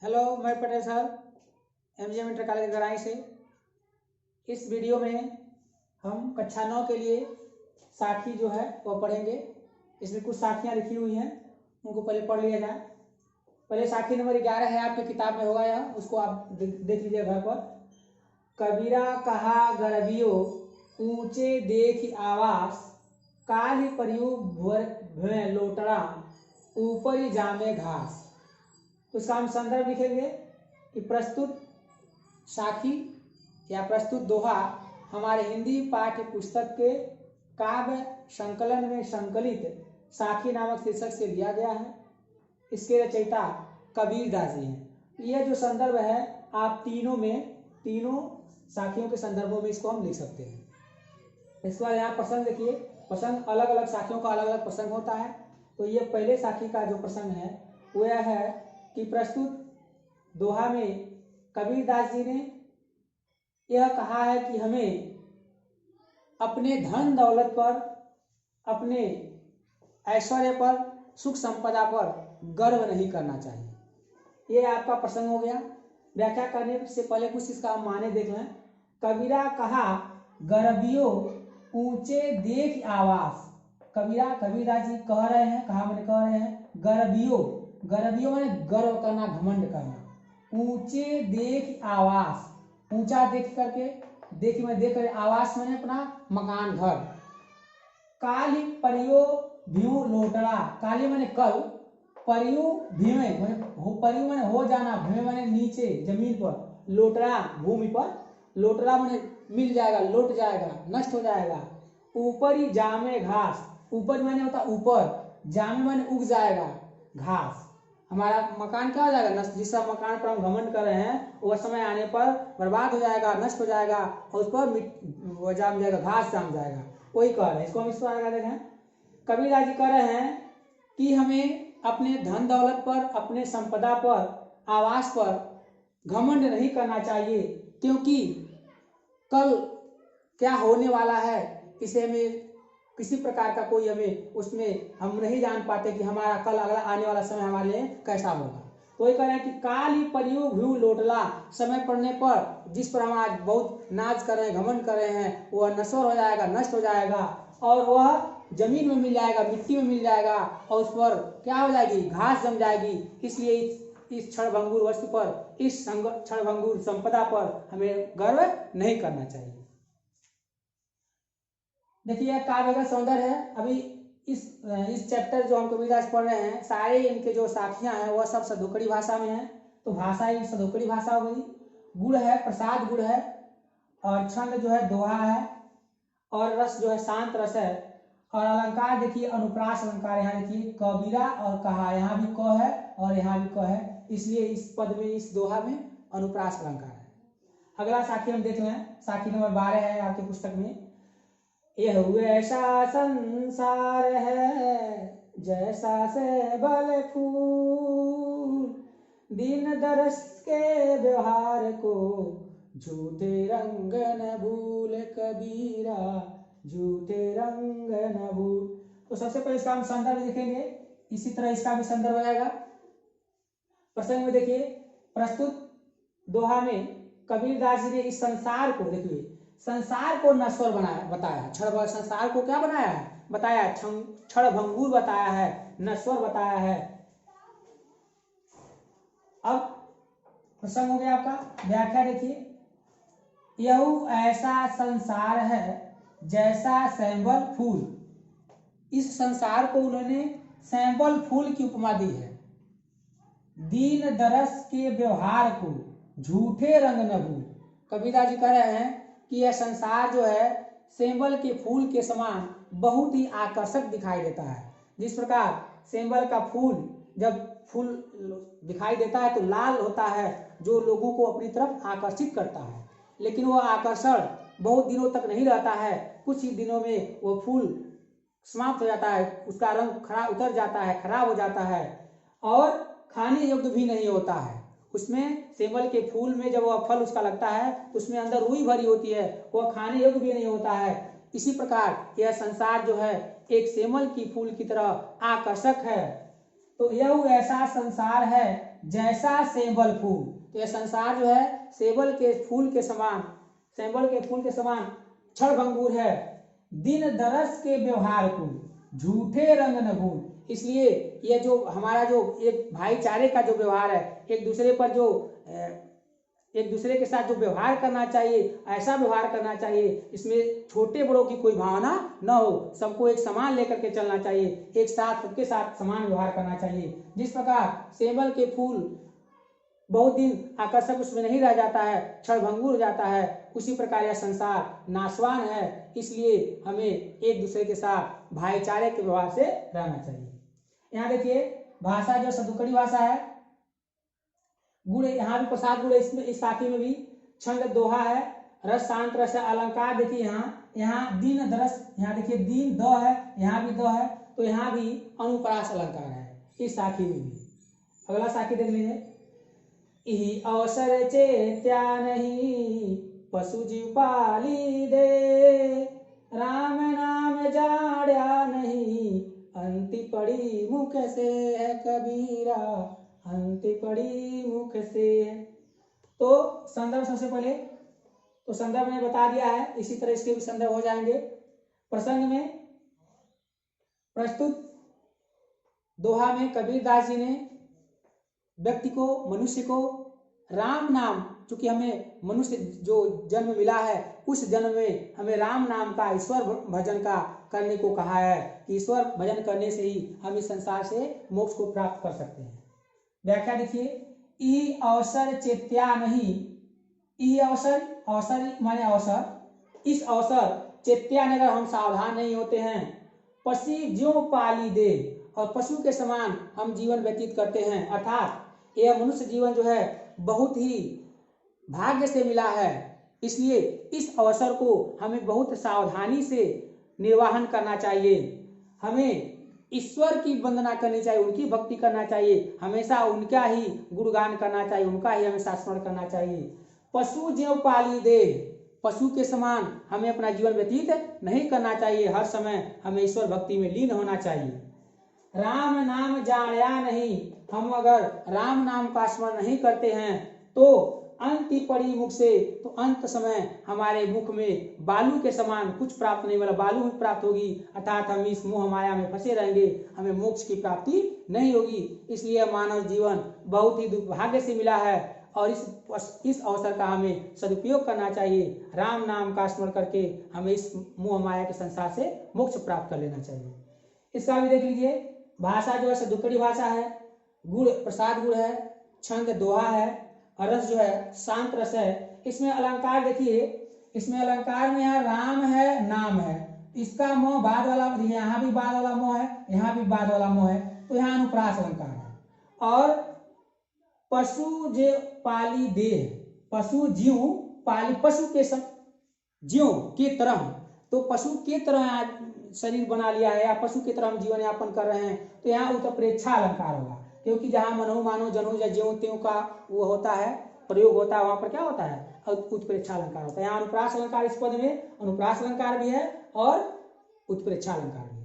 Hello, मैं Patel sir MGM inter college गराई से। इस वीडियो में हम कक्षा 9 के लिए साखी जो है वो पढ़ेंगे। इसमें कुछ साखियाँ लिखी हुई हैं, उनको पहले पढ़ लिया जाए। पहले साखी नंबर 11 है, आपके किताब में होगा यह, उसको आप देख लीजिए घर पर। कबीरा कहा गरबियो ऊंचे देख आवास, काली परियु भुएं लोटड़ा ऊपरी जामे घास। तो इसका हम संदर्भ लिखेंगे कि प्रस्तुत साखी या प्रस्तुत दोहा हमारे हिंदी पाठ्य पुस्तक के काव्य संकलन में संकलित साखी नामक शीर्षक से लिया गया है। इसके रचयिता कबीर दास जी हैं। यह जो संदर्भ है, आप तीनों साखियों के संदर्भों में इसको हम लिख सकते हैं। इसके बाद यहाँ प्रसंग देखिए। प्रसंग अलग अलग साखियों का अलग अलग प्रसंग होता है। तो ये पहले साखी का जो प्रसंग है वो यह है कि प्रस्तुत दोहा में कबीर दास जी ने यह कहा है कि हमें अपने धन दौलत पर, अपने ऐश्वर्य पर, सुख संपदा पर गर्व नहीं करना चाहिए। ये आपका प्रसंग हो गया। व्याख्या करने से पहले कुछ इसका माने देख लें। कबीरा कहा गरबियो ऊंचे देख आवास। कबीर दास जी कह रहे हैं, कहा मैंने कह रहे हैं, गरबियो माने गर्व करना, घमंड करना। ऊंचे देख आवास, ऊंचा देख करके, देख कर, आवास माने अपना मकान घर। काली परियो भ्यू लोटड़ा, काली माने कल, परियु भीमे परियु माने हो जाना, भीमे माने नीचे जमीन पर, लोटड़ा भूमि पर, लोटड़ा माने मिल जाएगा, लौट जाएगा, नष्ट हो जाएगा। ऊपरी जामे घास, ऊपर माने होता ऊपर, जामे माने उग जाएगा, घास। हमारा मकान क्या हो जाएगा, नष्ट। जिस मकान पर हम घमंड कर रहे हैं वह समय आने पर बर्बाद हो जाएगा, नष्ट हो जाएगा, और उस पर वो जाम जाएगा, घास जाम जाएगा। वही कह रहे हैं। इसको हम इस प्रकार देखें। कबीर जी कह रहे हैं कि हमें अपने धन दौलत पर, अपने संपदा पर, आवास पर घमंड नहीं करना चाहिए, क्योंकि कल क्या होने वाला है इसे हमें किसी प्रकार का कोई हमें उसमें हम नहीं जान पाते कि हमारा कल अगला आने वाला समय हमारे लिए कैसा होगा। तो ये कह रहे हैं कि काली परियो भ्यू लोटला, समय पड़ने पर जिस पर हम आज बहुत नाज कर रहे हैं, घमंड कर रहे हैं, वह नश्वर हो जाएगा, नष्ट हो जाएगा, और वह जमीन में मिल जाएगा, मिट्टी में मिल जाएगा, और उस पर क्या हो जाएगी, घास जम जाएगी। इसलिए इस क्षणभंगुर वस्तु पर, इस क्षणभंगुर संपदा पर हमें गर्व नहीं करना चाहिए। देखिए काव्य का सौंदर्य है। अभी इस चैप्टर जो हम कबीर दास पढ़ रहे हैं, सारे इनके जो साखियां हैं वह सब सदोकड़ी भाषा में है। तो भाषा ही सदोकड़ी भाषा हो गई। गुण है, प्रसाद गुण है, और छंद जो है दोहा है, और रस जो है शांत रस है, और अलंकार देखिए अनुप्रास अलंकार। यहाँ देखिए कबीरा और कहा, यहाँ भी क है और यहाँ भी क है, इसलिए इस पद में, इस दोहा में अनुप्रास अलंकार है। अगला साखी हम देख लें। साखी नंबर 12 है आपके पुस्तक में। यह ऐसा संसार है जैसा से बल फूल, दिन दरस के व्यवहार को झूठे रंग न भूल, कबीरा झूठे रंग न भूल। तो सबसे पहले इसका हम संदर्भ देखेंगे, इसी तरह इसका भी संदर्भ आएगा। प्रसंग में देखिए, प्रस्तुत दोहा में कबीर दास जी ने इस संसार को, देखिए संसार को नश्वर बताया, संसार को क्या बनाया है, बताया, क्षणभंगुर बताया है, नश्वर बताया है। अब प्रसंग हो गया आपका। व्याख्या देखिए, यह ऐसा संसार है जैसा सैंबल फूल। इस संसार को उन्होंने सैंबल फूल की उपमा दी है। दीन दरस के व्यवहार को झूठे रंग न भूल। कबीर जी कह रहे हैं कि यह संसार जो है सेंबल के फूल के समान बहुत ही आकर्षक दिखाई देता है। जिस प्रकार सेंबल का फूल जब फूल दिखाई देता है तो लाल होता है, जो लोगों को अपनी तरफ आकर्षित करता है, लेकिन वह आकर्षण बहुत दिनों तक नहीं रहता है। कुछ ही दिनों में वह फूल समाप्त हो जाता है, उसका रंग उतर जाता है, खराब हो जाता है, और खाने योग्य भी नहीं होता है। उसमें सेंबल के फूल में जब वह फल उसका लगता है तो उसमें अंदर रुई भरी होती है, वह खाने योग्य भी नहीं होता है। इसी प्रकार यह संसार जो है एक सेंबल की फूल की तरह आकर्षक है। तो यह ऐसा संसार है जैसा सेबल फूल। तो यह संसार जो है सेबल के फूल के समान, सेबल के फूल के समान क्षणभंगुर है। दिन दरस के व्यवहार को झूठे रंग न भूल। इसलिए यह जो हमारा जो एक भाईचारे का जो व्यवहार है, एक दूसरे पर जो एक दूसरे के साथ जो व्यवहार करना चाहिए, ऐसा व्यवहार करना चाहिए इसमें छोटे बड़ों की कोई भावना न हो, सबको एक समान लेकर के चलना चाहिए, एक साथ सबके साथ समान व्यवहार करना चाहिए। जिस प्रकार सेबल के फूल बहुत दिन आकर्षक उसमें नहीं रह जाता है, क्षणभंगुर हो जाता है, उसी प्रकार यह संसार नाशवान है। इसलिए हमें एक दूसरे के साथ भाईचारे के व्यवहार से रहना चाहिए। यहाँ देखिए भाषा जो सदुकड़ी भाषा है, गुण यहाँ भी प्रसाद गुण, इसमें इस साखी में भी छंद दोहा है, रस शांत रस है, अलंकार देखिए यहाँ दिन दरस, यहाँ देखिए दिन द है, यहाँ भी द है, तो यहाँ भी अनुप्रास अलंकार है इस साखी में भी। अगला साखी देख लीजिए, इही अवसर चेत्या नहीं पशु जीव पाली दे, राम नाम जाड्या नहीं अंति पड़ी मुख से है कबीरा, अंति पड़ी मुख से। तो संदर्भ सबसे पहले तो संदर्भ ने बता दिया है, इसी तरह इसके भी संदर्भ हो जाएंगे। प्रसंग में प्रस्तुत दोहा में कबीरदास जी ने व्यक्ति को, मनुष्य को राम नाम, चूंकि हमें मनुष्य जो जन्म मिला है उस जन्म में हमें राम नाम का, ईश्वर भजन का करने को कहा है कि ईश्वर भजन करने से ही हम इस संसार से मोक्ष को प्राप्त कर सकते हैं। व्याख्या देखिए, ई अवसर चेत्या नहीं, ई अवसर, अवसर माने अवसर, इस अवसर चेत्या अगर हम सावधान नहीं होते हैं, पशु ज्यों पाली दे, और पशु के समान हम जीवन व्यतीत करते हैं, अर्थात यह मनुष्य जीवन जो है बहुत ही भाग्य से मिला है। इसलिए इस अवसर को हमें बहुत सावधानी से निर्वाहन करना चाहिए। हमें ईश्वर की वंदना करनी चाहिए, उनकी भक्ति करना चाहिए, हमेशा उनका ही गुणगान करना चाहिए, उनका ही हमेशा स्मरण करना चाहिए। पशु ज्यों पाली दे, पशु के समान हमें अपना जीवन व्यतीत नहीं करना चाहिए, हर समय हमें ईश्वर भक्ति में लीन होना चाहिए। राम नाम जाया नहीं, हम अगर राम नाम का स्मरण नहीं करते हैं तो अंति पड़ी मुख से, तो अंत समय हमारे मुख में बालू के समान कुछ प्राप्त नहीं, मतलब बालू ही प्राप्त होगी, अर्थात हम इस मोह माया में फंसे रहेंगे, हमें मोक्ष की प्राप्ति नहीं होगी। इसलिए मानव जीवन बहुत ही दुर्भाग्य से मिला है और इस अवसर का हमें सदुपयोग करना चाहिए। राम नाम का स्मरण करके हमें इस मोह माया के संसार से मोक्ष प्राप्त कर लेना चाहिए। इसका भी देख लीजिए, भाषा जो है सदुकड़ी भाषा है, गुण प्रसाद गुण है, छंद दोहा है, और रस जो है शांत रस है। इसमें अलंकार देखिए, इसमें अलंकार में यहाँ राम है, नाम है, इसका मोह बाद वाला, यहाँ भी बाद वाला मोह है, यहाँ भी बाद वाला मोह है, तो यहाँ अनुप्रास अलंकार है। और पशु जे पाली देह, पशु जीव पाली, पशु के जीव के तरह, तो पशु के तरह शरीर बना लिया है या पशु की तरह हम जीवन यापन कर रहे हैं, तो यहाँ उत्प्रेक्षा अलंकार होगा, क्योंकि जहाँ मनो मानो जनो या ज्यों त्यों का वो होता है, प्रयोग होता है, वहां पर क्या होता है, उत्प्रेक्षा अलंकार होता है। यहाँ अनुप्रास अलंकार, इस पद में अनुप्रास अलंकार भी है और उत्प्रेक्षा अलंकार भी है।